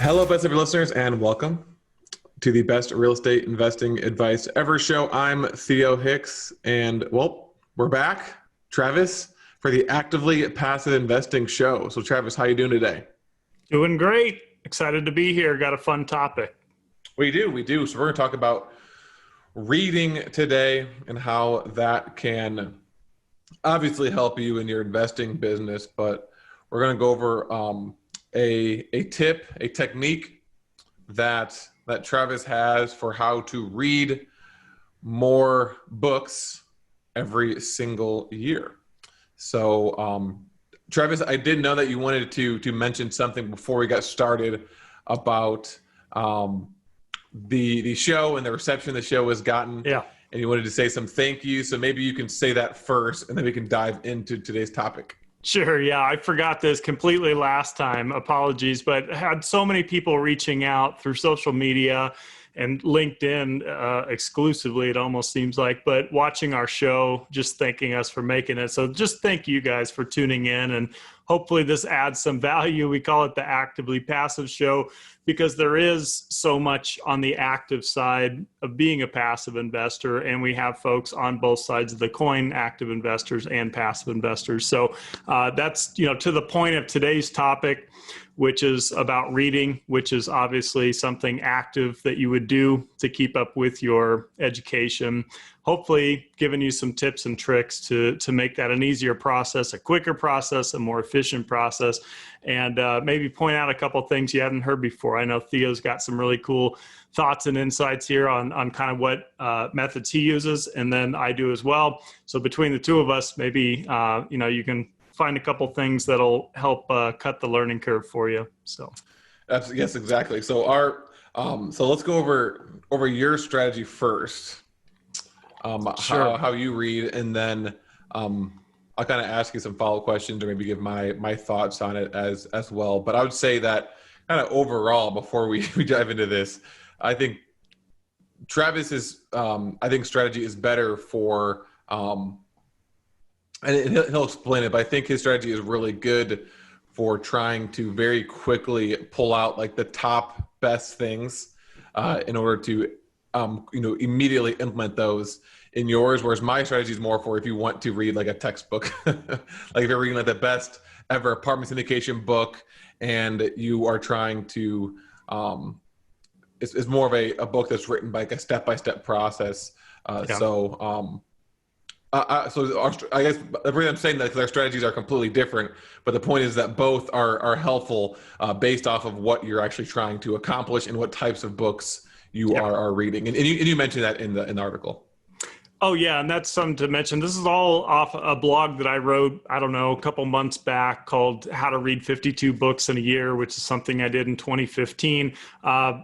Hello, best of your listeners, and welcome to the best real estate investing advice ever show. I'm Theo Hicks, and we're back, Travis, for the Actively Passive Investing show. So, Travis, how you doing today? Doing great. Excited to be here. Got a fun topic. We do. So, we're going to talk about reading today and how that can obviously help you in your investing business. But we're going to go over a tip, a technique that Travis has for how to read more books every single year. So, Travis, I did know that you wanted to mention something before we got started about the show and the reception the show has gotten. Yeah. And you wanted to say some thank you. So maybe you can say that first, and then we can dive into today's topic. Sure. Yeah. I forgot this completely last time. Apologies, but had so many people reaching out through social media and LinkedIn exclusively, it almost seems like, but watching our show, just thanking us for making it. So just thank you guys for tuning in, and hopefully this adds some value. We call it the Actively Passive Show because there is so much on the active side of being a passive investor, and we have folks on both sides of the coin, active investors and passive investors. So that's, to the point of today's topic, which is about reading, which is obviously something active that you would do to keep up with your education. Hopefully giving you some tips and tricks to make that an easier process, a quicker process, a more efficient process, and maybe point out a couple things you haven't heard before. I know Theo's got some really cool thoughts and insights here on kind of what methods he uses, and then I do as well. So between the two of us, maybe you can find a couple things that'll help cut the learning curve for you. So, yes, exactly. So so let's go over your strategy first. Sure. How you read, and then I'll kind of ask you some follow-up questions, or maybe give my thoughts on it as well. But I would say that kind of overall, before we dive into this, I think Travis's strategy is better for and he'll explain it, but I think his strategy is really good for trying to very quickly pull out like the top best things in order to immediately implement those in yours. Whereas my strategy is more for if you want to read like a textbook, like if you're reading like the best ever apartment syndication book, and you are trying to, it's more of a book that's written by like a step-by-step process. Yeah. So I guess the reason I'm saying that because our strategies are completely different, but the point is that both are helpful based off of what you're actually trying to accomplish and what types of books you are reading. And you mentioned that in the article. Oh, yeah. And that's something to mention. This is all off a blog that I wrote, a couple months back called How to Read 52 Books in a Year, which is something I did in 2015.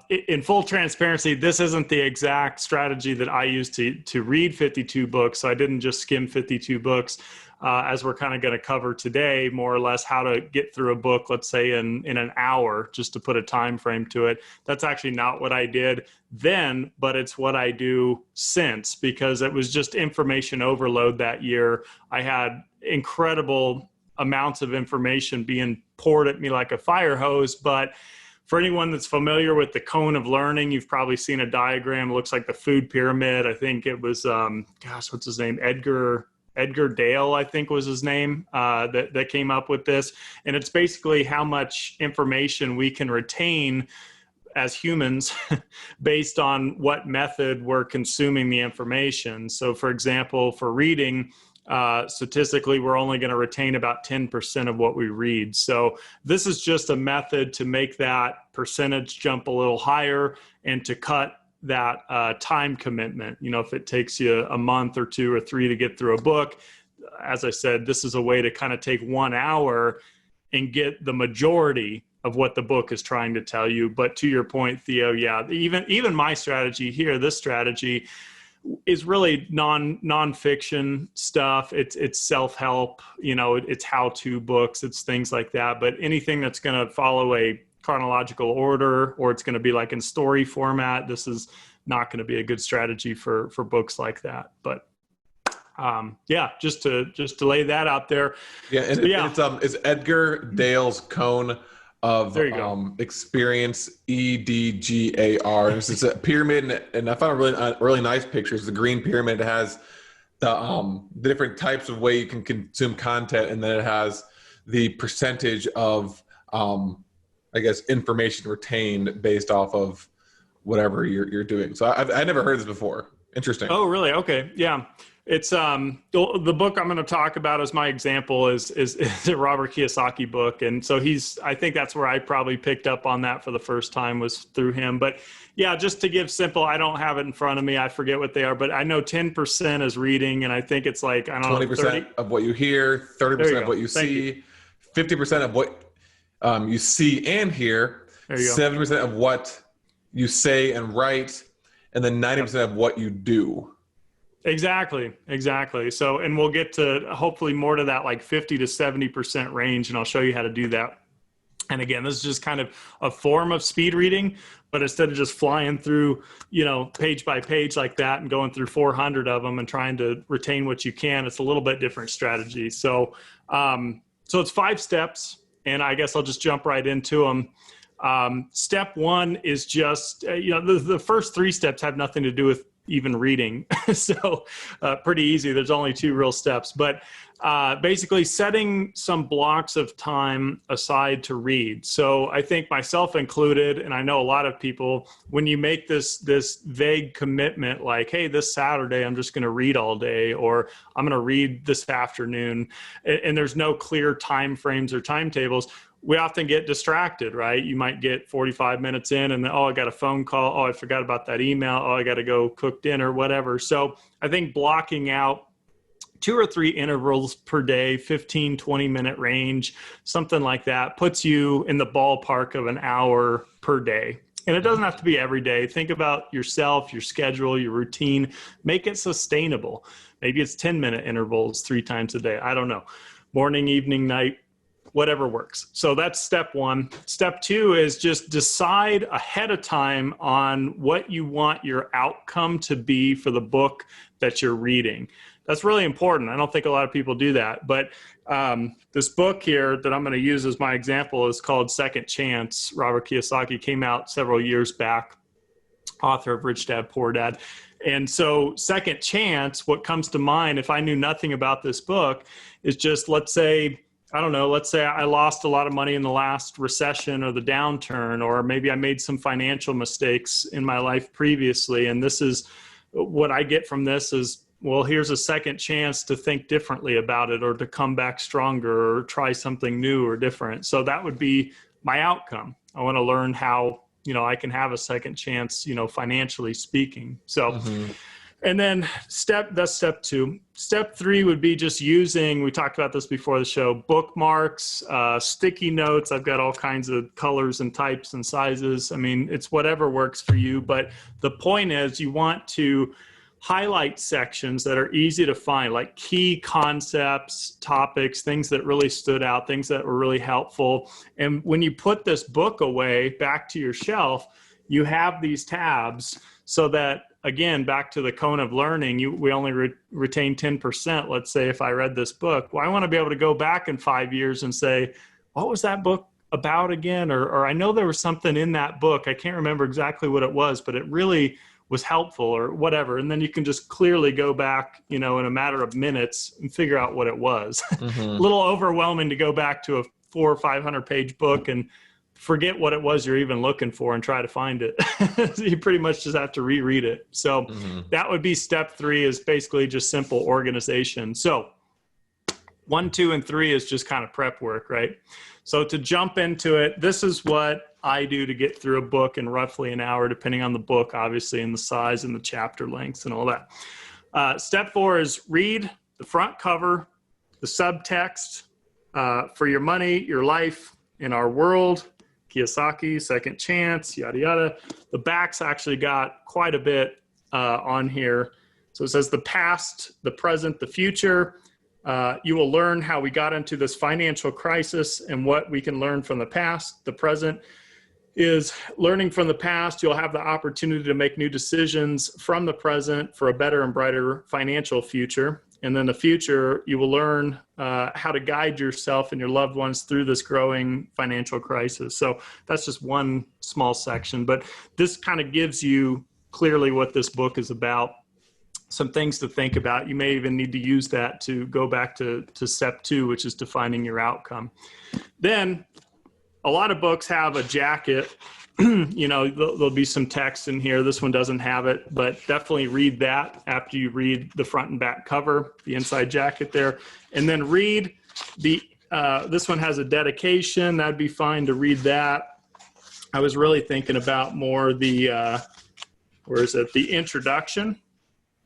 In full transparency, this isn't the exact strategy that I used to read 52 books. So I didn't just skim 52 books. As we're kind of going to cover today, more or less how to get through a book, let's say in an hour, just to put a time frame to it. That's actually not what I did then, but it's what I do since, because it was just information overload that year. I had incredible amounts of information being poured at me like a fire hose. But for anyone that's familiar with the cone of learning, you've probably seen a diagram. It looks like the food pyramid. I think it was, what's his name? Edgar Dale, I think was his name, that came up with this. And it's basically how much information we can retain as humans based on what method we're consuming the information. So for example, for reading, statistically, we're only going to retain about 10% of what we read. So this is just a method to make that percentage jump a little higher and to cut that time commitment. If it takes you a month or 2 or 3 to get through a book, as I said, this is a way to kind of take 1 hour and get the majority of what the book is trying to tell you. But to your point, Theo, yeah, even my strategy here, this strategy is really non-fiction stuff. It's self-help, it's how-to books, it's things like that. But anything that's going to follow a chronological order, or it's going to be like in story format, this is not going to be a good strategy for books like that. But just to lay that out there. Yeah, and it's Edgar Dale's cone of There you go. experience, EDGAR. And it's a pyramid, and I found a really nice picture. It's the green pyramid. It has the different types of way you can consume content, and then it has the percentage of I guess information retained based off of whatever you're doing. So I never heard this before. Interesting. Oh, really? Okay. Yeah. It's the book I'm going to talk about as my example is a Robert Kiyosaki book. And so I think that's where I probably picked up on that for the first time was through him. But yeah, just to give simple, I don't have it in front of me. I forget what they are, but I know 10% is reading. And I think it's like, I don't 20% know, 30 of what you hear, 30% of what you see, 50% of what you see and hear, 70% of what you say and write, and then 90% of what you do. Exactly. So, and we'll get to hopefully more to that like 50 to 70% range, and I'll show you how to do that. And again, this is just kind of a form of speed reading, but instead of just flying through, page by page like that and going through 400 of them and trying to retain what you can, it's a little bit different strategy. So, so it's 5 steps, and I guess I'll just jump right into them. Step 1 is just, the first 3 steps have nothing to do with even reading. So pretty easy. There's only 2 real steps, but basically setting some blocks of time aside to read. So I think myself included, and I know a lot of people, when you make this vague commitment, like, hey, this Saturday, I'm just going to read all day, or I'm going to read this afternoon, and there's no clear time frames or timetables, we often get distracted, right? You might get 45 minutes in and then, I got a phone call. I forgot about that email. I got to go cook dinner, whatever. So I think blocking out 2 or 3 intervals per day, 15, 20-minute range, something like that, puts you in the ballpark of an hour per day. And it doesn't have to be every day. Think about yourself, your schedule, your routine. Make it sustainable. Maybe it's 10-minute intervals 3 times a day. I don't know. Morning, evening, night, whatever works. So that's step 1. Step 2 is just decide ahead of time on what you want your outcome to be for the book that you're reading. That's really important. I don't think a lot of people do that. But this book here that I'm going to use as my example is called Second Chance. Robert Kiyosaki came out several years back, author of Rich Dad, Poor Dad. And so Second Chance, what comes to mind if I knew nothing about this book is just, let's say I lost a lot of money in the last recession or the downturn, or maybe I made some financial mistakes in my life previously. And this is what I get from this is, well, here's a second chance to think differently about it, or to come back stronger, or try something new or different. So that would be my outcome. I want to learn how, I can have a second chance, financially speaking. So, and then that's step 2. Step 3 would be just using, we talked about this before the show, bookmarks, sticky notes. I've got all kinds of colors and types and sizes. I mean, it's whatever works for you. But the point is you want to highlight sections that are easy to find, like key concepts, topics, things that really stood out, things that were really helpful. And when you put this book away back to your shelf, you have these tabs so that, again, back to the cone of learning, we only retain 10%. Let's say if I read this book, well, I want to be able to go back in 5 years and say, what was that book about again? Or I know there was something in that book. I can't remember exactly what it was, but it really was helpful or whatever. And then you can just clearly go back, in a matter of minutes and figure out what it was. A little overwhelming to go back to a 400 or 500 page book and forget what it was you're even looking for and try to find it. So you pretty much just have to reread it. So that would be step 3, is basically just simple organization. So 1, 2, and 3 is just kind of prep work, right? So to jump into it, this is what I do to get through a book in roughly an hour, depending on the book, obviously, and the size and the chapter lengths and all that. Step 4 is read the front cover, the subtext, For Your Money, Your Life, In Our World, Kiyosaki, Second Chance, yada, yada. The back's actually got quite a bit on here. So it says the past, the present, the future. You will learn how we got into this financial crisis and what we can learn from the past. The present is learning from the past. You'll have the opportunity to make new decisions from the present for a better and brighter financial future. And then the future, you will learn how to guide yourself and your loved ones through this growing financial crisis. So that's just one small section, but this kind of gives you clearly what this book is about, some things to think about. You may even need to use that to go back to step 2, which is defining your outcome. Then a lot of books have a jacket. There'll be some text in here. This one doesn't have it, but definitely read that after you read the front and back cover, the inside jacket there. And then read this one has a dedication. That'd be fine to read that. I was really thinking about more the introduction.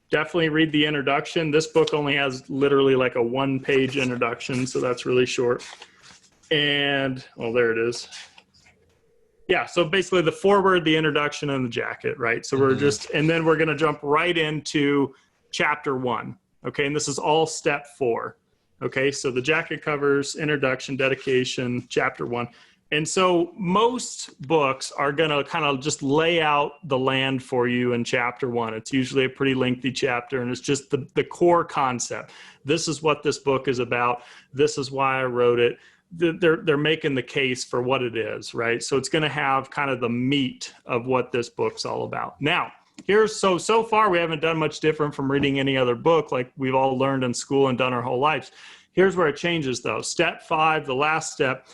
Definitely read the introduction. This book only has literally like a 1-page introduction, so that's really short. And, there it is. Yeah, so basically the foreword, the introduction, and the jacket, right? So and then we're going to jump right into chapter 1, okay? And this is all step 4, okay? So the jacket covers, introduction, dedication, chapter 1. And so most books are going to kind of just lay out the land for you in chapter 1. It's usually a pretty lengthy chapter, and it's just the core concept. This is what this book is about. This is why I wrote it. They're making the case for what it is, right? So it's going to have kind of the meat of what this book's all about. Now, so far we haven't done much different from reading any other book like we've all learned in school and done our whole lives. Here's where it changes though. Step 5, the last step,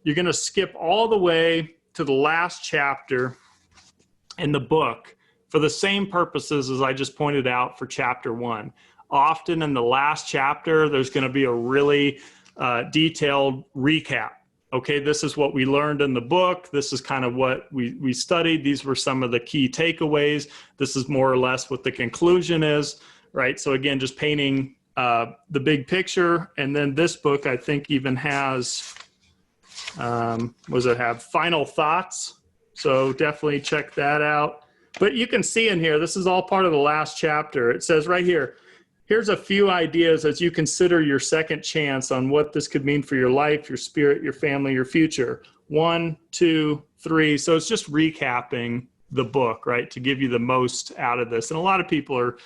you're going to skip all the way to the last chapter in the book for the same purposes as I just pointed out for chapter 1. Often in the last chapter, there's going to be a really detailed recap. Okay, this is what we learned in the book. This is kind of what we studied. These were some of the key takeaways. This is more or less what the conclusion is, right? So again, just painting the big picture. And then this book, I think, even has, final thoughts? So definitely check that out. But you can see in here, this is all part of the last chapter. It says right here, here's a few ideas as you consider your second chance on what this could mean for your life, your spirit, your family, your future. 1, 2, 3. So it's just recapping the book, right, to give you the most out of this. And a lot of people are,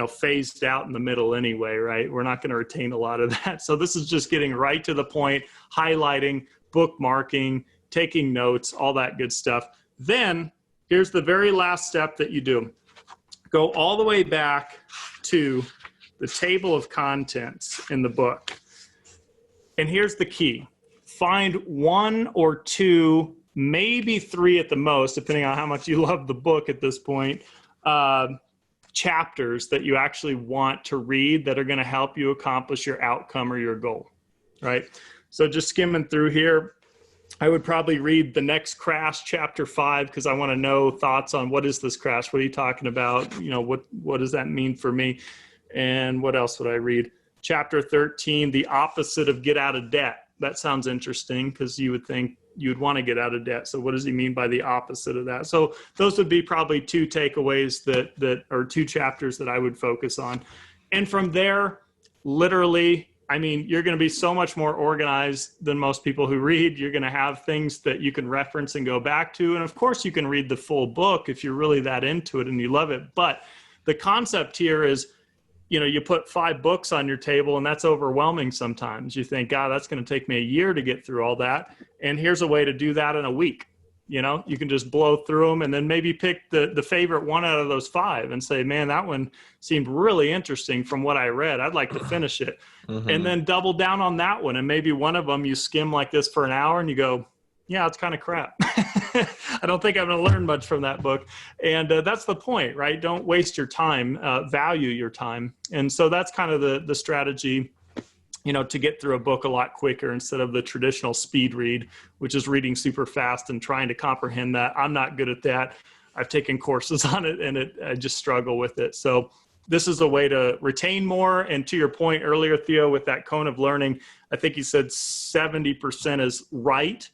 phased out in the middle anyway, right? We're not going to retain a lot of that. So this is just getting right to the point, highlighting, bookmarking, taking notes, all that good stuff. Then here's the very last step that you do. Go all the way back to the table of contents in the book. And here's the key. Find 1 or 2, maybe 3 at the most, depending on how much you love the book at this point, chapters that you actually want to read that are going to help you accomplish your outcome or your goal, right? So just skimming through here, I would probably read The Next Crash, chapter 5, because I want to know thoughts on what is this crash? What are you talking about? What does that mean for me? And what else would I read? Chapter 13, The Opposite of Get Out of Debt. That sounds interesting because you would think you'd want to get out of debt. So what does he mean by the opposite of that? So those would be probably 2 takeaways that or 2 chapters that I would focus on. And from there, literally, you're going to be so much more organized than most people who read. You're going to have things that you can reference and go back to. And of course, you can read the full book if you're really that into it and you love it. But the concept here is, you put 5 books on your table and that's overwhelming sometimes. You think, God, that's going to take me a year to get through all that. And here's a way to do that in a week. You can just blow through them and then maybe pick the favorite one out of those 5 and say, man, that one seemed really interesting from what I read. I'd like to finish it. Mm-hmm. And then double down on that one. And maybe one of them you skim like this for an hour and you go, yeah, it's kind of crap. I don't think I'm going to learn much from that book. And that's the point, right? Don't waste your time, value your time. And so that's kind of the strategy, to get through a book a lot quicker instead of the traditional speed read, which is reading super fast and trying to comprehend that. I'm not good at that. I've taken courses on it and I just struggle with it. So this is a way to retain more. And to your point earlier, Theo, with that cone of learning, I think you said 70% is right.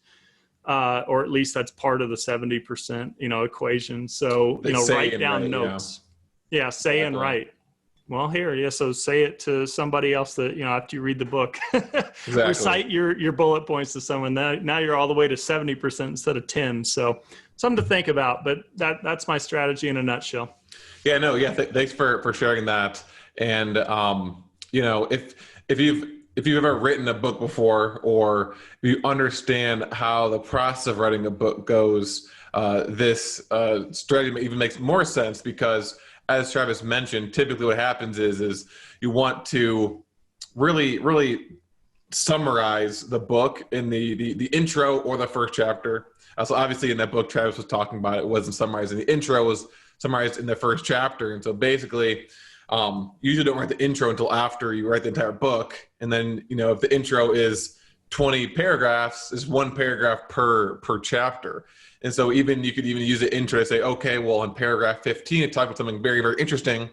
Or at least that's part of the 70%, equation. So, write down notes. Yeah, say and write. Well, so say it to somebody else that, after you read the book. Exactly. Recite your bullet points to someone. Now you're all the way to 70% instead of 10. So something to think about, but that's my strategy in a nutshell. Yeah, no, yeah. Thanks for sharing that. And if you've ever written a book before, or if you understand how the process of writing a book goes, this strategy even makes more sense, because as Travis mentioned, typically what happens is you want to really summarize the book in the intro or the first chapter. So obviously in that book Travis was talking about, it wasn't summarized in the intro, it was summarized in the first chapter. And so basically, usually don't write the intro until after you write the entire book. And then, if the intro is 20 paragraphs, is one paragraph per chapter. And so you could even use the intro to say, okay, well, in paragraph 15, it talks about something very, very interesting.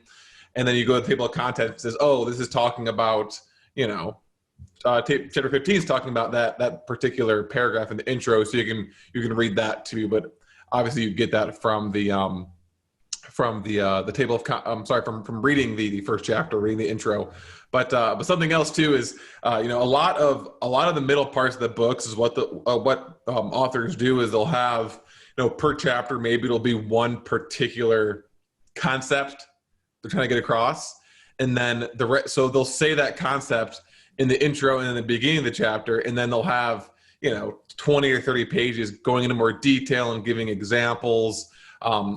And then you go to the table of contents and says, oh, this is talking about, chapter 15 is talking about that particular paragraph in the intro. So you can read that too. But obviously you get that from the table of from reading the first chapter, reading the intro. But something else too is a lot of the middle parts of the books is what authors do is they'll have per chapter, maybe it'll be one particular concept they're trying to get across, and then so they'll say that concept in the intro and in the beginning of the chapter, and then they'll have 20 or 30 pages going into more detail and giving examples.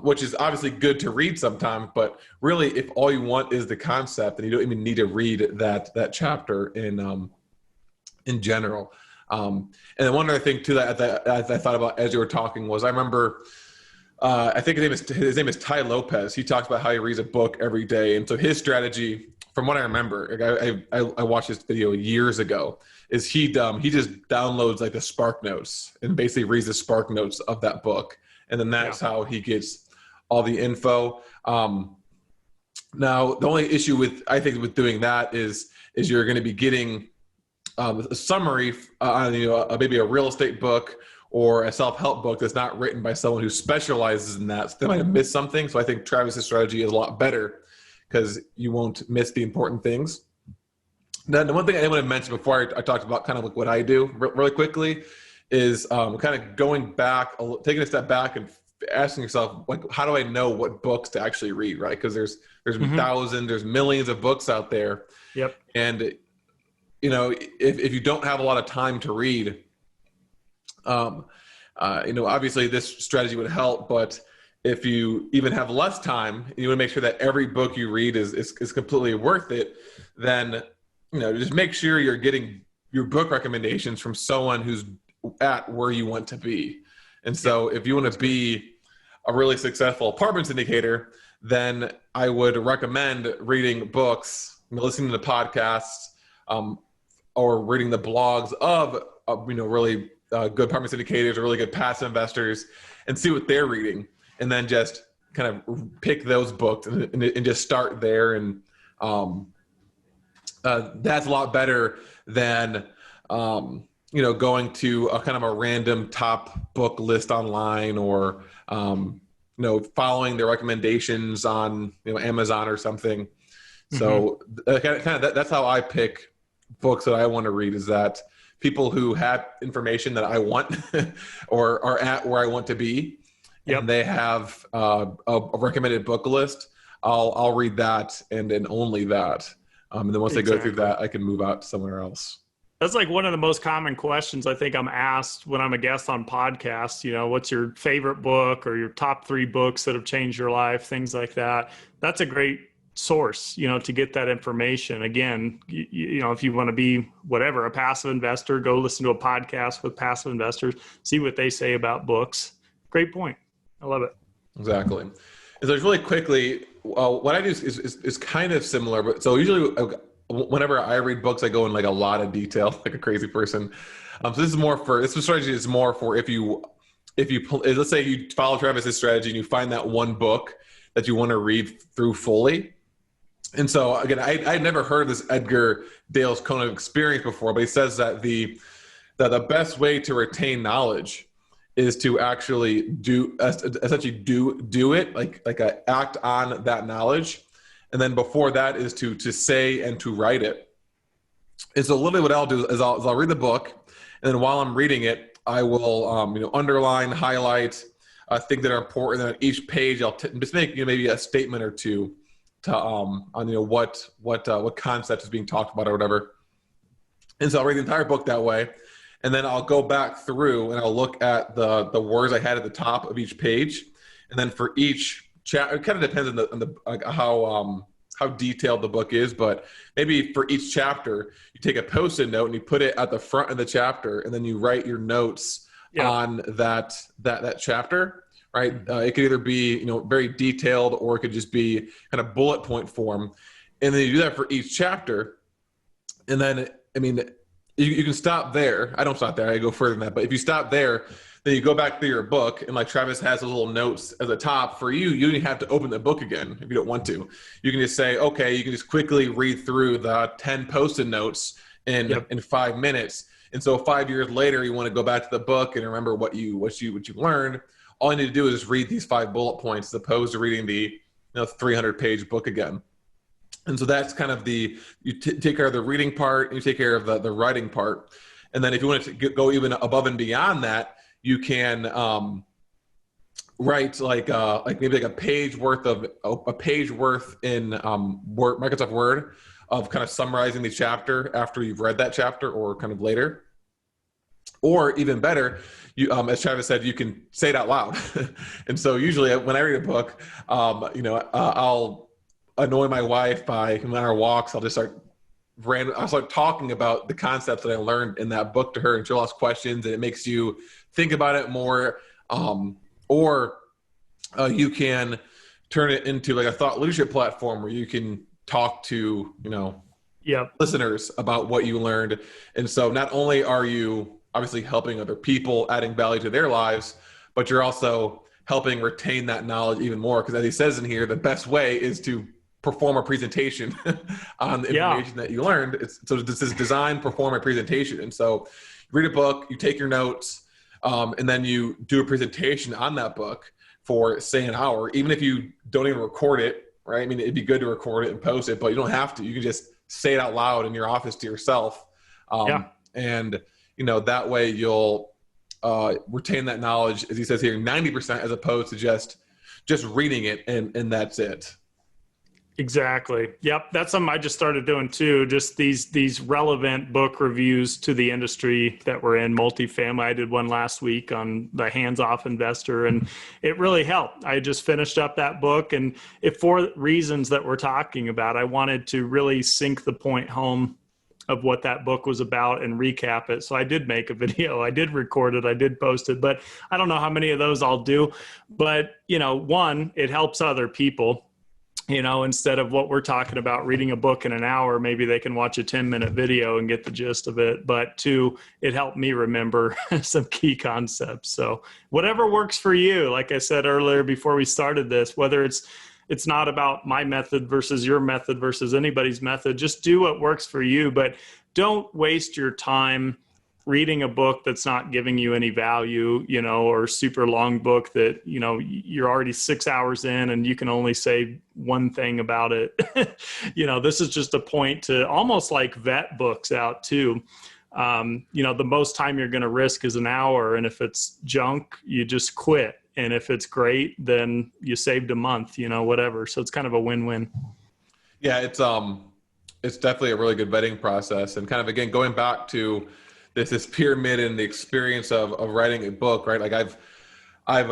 Which is obviously good to read sometimes, but really, if all you want is the concept, then you don't even need to read that chapter in general. And then one other thing too that I thought about as you were talking was, I remember I think his name is Ty Lopez. He talks about how he reads a book every day, and so his strategy, from what I remember, I watched this video years ago, is he just downloads like the Spark Notes and basically reads the Spark Notes of that book. And then that's how he gets all the info. Now, the only issue with doing that is you're going to be getting a summary on maybe a real estate book or a self-help book that's not written by someone who specializes in that. So they might have missed something. So I think Travis's strategy is a lot better because you won't miss the important things. Then the one thing I want to mention before I talked about kind of like what I do really quickly is kind of going back, taking a step back and asking yourself, like, how do I know what books to actually read, right? Because there's thousands, there's millions of books out there. Yep. And, if you don't have a lot of time to read, obviously this strategy would help, but if you even have less time, and you want to make sure that every book you read is completely worth it, then, just make sure you're getting your book recommendations from someone who's at where you want to be. And so if you want to be a really successful apartment syndicator, then I would recommend reading books, listening to podcasts, or reading the blogs of really good apartment syndicators or really good passive investors, and see what they're reading, and then just kind of pick those books and just start there. And that's a lot better than going to a kind of a random top book list online, or following the recommendations on Amazon or something. So that's how I pick books that I want to read, is that people who have information that I want or are at where I want to be, and they have a recommended book list, I'll read that and only that. And then once I go through that, I can move out somewhere else. That's like one of the most common questions I think I'm asked when I'm a guest on podcasts. What's your favorite book or your top 3 books that have changed your life, things like that. That's a great source, to get that information. Again, if you want to be a passive investor, go listen to a podcast with passive investors, see what they say about books. Great point. I love it. Exactly. And so just really quickly, what I do is kind of similar, but so usually whenever I read books, I go in like a lot of detail, like a crazy person. So this strategy is more for if you let's say you follow Travis's strategy and you find that one book that you want to read through fully. And so again, I'd never heard of this Edgar Dale's Cone of Experience before, but he says that the best way to retain knowledge is to actually do it, like act on that knowledge. And then before that is to say and to write it. And so literally what I'll do is I'll read the book, and then while I'm reading it, I will underline, highlight things that are important. And on each page, I'll just make maybe a statement or two to on what concept is being talked about or whatever. And so I'll read the entire book that way, and then I'll go back through and I'll look at the words I had at the top of each page, and then for each chapter, it kind of depends on the like how detailed the book is, but maybe for each chapter, you take a Post-it note and you put it at the front of the chapter, and then you write your notes on that chapter, right? It could either be, very detailed, or it could just be kind of bullet point form. And then you do that for each chapter. And then, you can stop there. I don't stop there. I go further than that. But if you stop there, then you go back through your book, and like Travis has those little notes at the top for you. You don't have to open the book again if you don't want to. You can just say, okay, you can just quickly read through the 10 Post-it notes in 5 minutes. And so 5 years later, you want to go back to the book and remember what you learned. All you need to do is just read these 5 bullet points as opposed to reading the 300-page book again. And so that's kind of you take care of the reading part, and you take care of the writing part. And then if you want to go even above and beyond that, you can write like maybe like a page worth in Microsoft Word of kind of summarizing the chapter after you've read that chapter, or kind of later. Or even better, you, as Travis said, you can say it out loud. And so usually when I read a book, I'll annoy my wife by, on our walks, I'll start talking about the concepts that I learned in that book to her, and she'll ask questions, and it makes you think about it more. Or you can turn it into like a thought leadership platform where you can talk to, listeners about what you learned. And so not only are you obviously helping other people, adding value to their lives, but you're also helping retain that knowledge even more. Because as he says in here, the best way is to perform a presentation on the information that you learned. So this is design, perform a presentation. And so you read a book, you take your notes, and then you do a presentation on that book for, say, an hour. Even if you don't even record it, right? It'd be good to record it and post it, but you don't have to. You can just say it out loud in your office to yourself. And, that way you'll retain that knowledge, as he says here, 90%, as opposed to just reading it and that's it. Exactly. Yep. That's something I just started doing too. Just these relevant book reviews to the industry that we're in, multifamily. I did one last week on the hands-off investor, and it really helped. I just finished up that book, and for reasons that we're talking about, I wanted to really sink the point home of what that book was about and recap it. So I did make a video, I did record it, I did post it, but I don't know how many of those I'll do. But, one, it helps other people. Instead of what we're talking about, reading a book in an hour, maybe they can watch a 10-minute video and get the gist of it. But 2, it helped me remember some key concepts. So whatever works for you, like I said earlier before we started this, whether it's not about my method versus your method versus anybody's method, just do what works for you. But don't waste your time reading a book that's not giving you any value, or super long book that, you're already 6 hours in and you can only say one thing about it. This is just a point to almost like vet books out too. The most time you're going to risk is an hour. And if it's junk, you just quit. And if it's great, then you saved a month, whatever. So it's kind of a win-win. Yeah, it's definitely a really good vetting process. And kind of, again, going back to this pyramid and the experience of writing a book, right? Like I've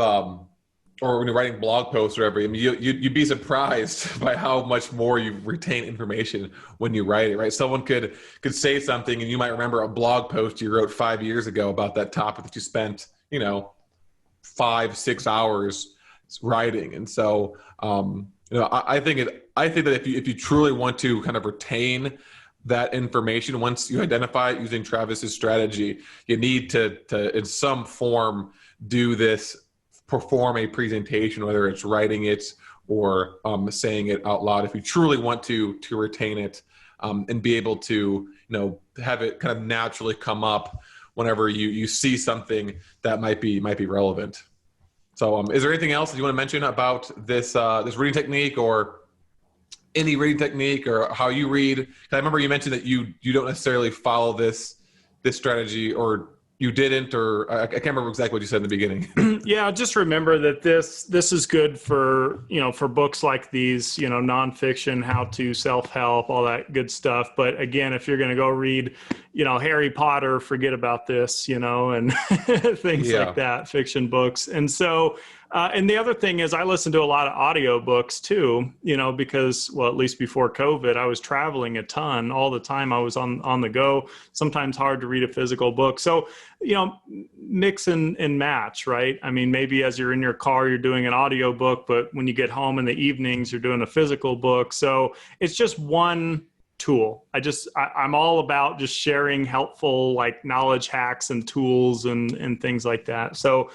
or when you're writing blog posts or whatever, you'd be surprised by how much more you retain information when you write it, right? Someone could say something, and you might remember a blog post you wrote 5 years ago about that topic that you spent, 5-6 hours writing. And so, I think that if you truly want to kind of retain that information, once you identify it using Travis's strategy, you need to in some form do this, perform a presentation, whether it's writing it or saying it out loud, if you truly want to retain it, and be able to have it kind of naturally come up whenever you see something that might be relevant. So is there anything else that you want to mention about this reading technique, or any reading technique, or how you read? I remember you mentioned that you don't necessarily follow this strategy, or you didn't, or I can't remember exactly what you said in the beginning. Yeah, just remember that this is good for, for books like these, nonfiction, how to, self-help, all that good stuff. But again, if you're going to go read, Harry Potter, forget about this, and things like Yeah. that, fiction books. And so, and the other thing is I listen to a lot of audiobooks too, because, well, at least before COVID, I was traveling a ton all the time. I was on the go, sometimes hard to read a physical book. So, mix and match, right? I mean, maybe as you're in your car, you're doing an audio book, but when you get home in the evenings, you're doing a physical book. So it's just one tool. I'm all about just sharing helpful, like, knowledge hacks and tools and things like that. So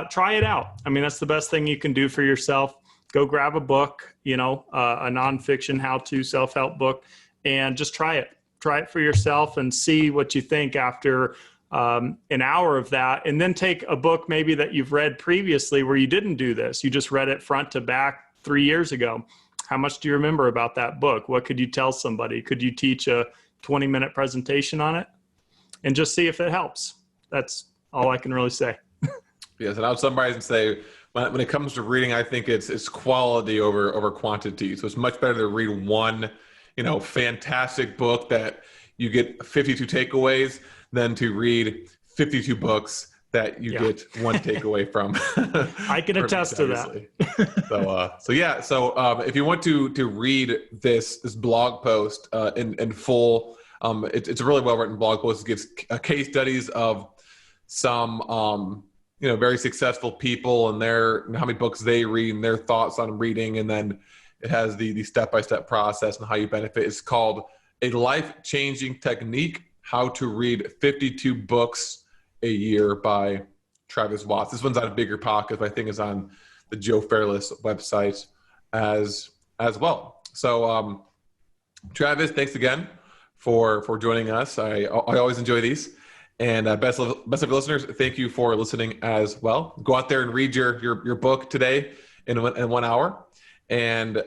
try it out. I mean, that's the best thing you can do for yourself. Go grab a book, a nonfiction how-to self-help book, and just try it. Try it for yourself and see what you think after an hour of that. And then take a book maybe that you've read previously where you didn't do this. You just read it front to back 3 years ago. How much do you remember about that book? What could you tell somebody? Could you teach a 20-minute presentation on it? And just see if it helps. That's all I can really say. Yes, and I would summarize and say, when it comes to reading, I think it's quality over quantity. So it's much better to read one, fantastic book that you get 52 takeaways than to read 52 books that you get one takeaway from. I can attest to that. So if you want to read this blog post in full, it's a really well written blog post. It gives case studies of some very successful people and how many books they read and their thoughts on reading, and then it has the step-by-step process and how you benefit. It's called A Life-Changing Technique: How to Read 52 Books a Year by Travis Watts. This one's on a bigger pocket, but I think it's on the Joe Fairless website as well. So Travis, thanks again for joining us. I always enjoy these. And best of listeners, thank you for listening as well. Go out there and read your book today in 1 hour, and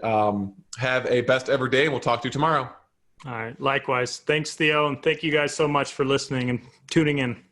have a best ever day. And we'll talk to you tomorrow. All right. Likewise. Thanks, Theo. And thank you guys so much for listening and tuning in.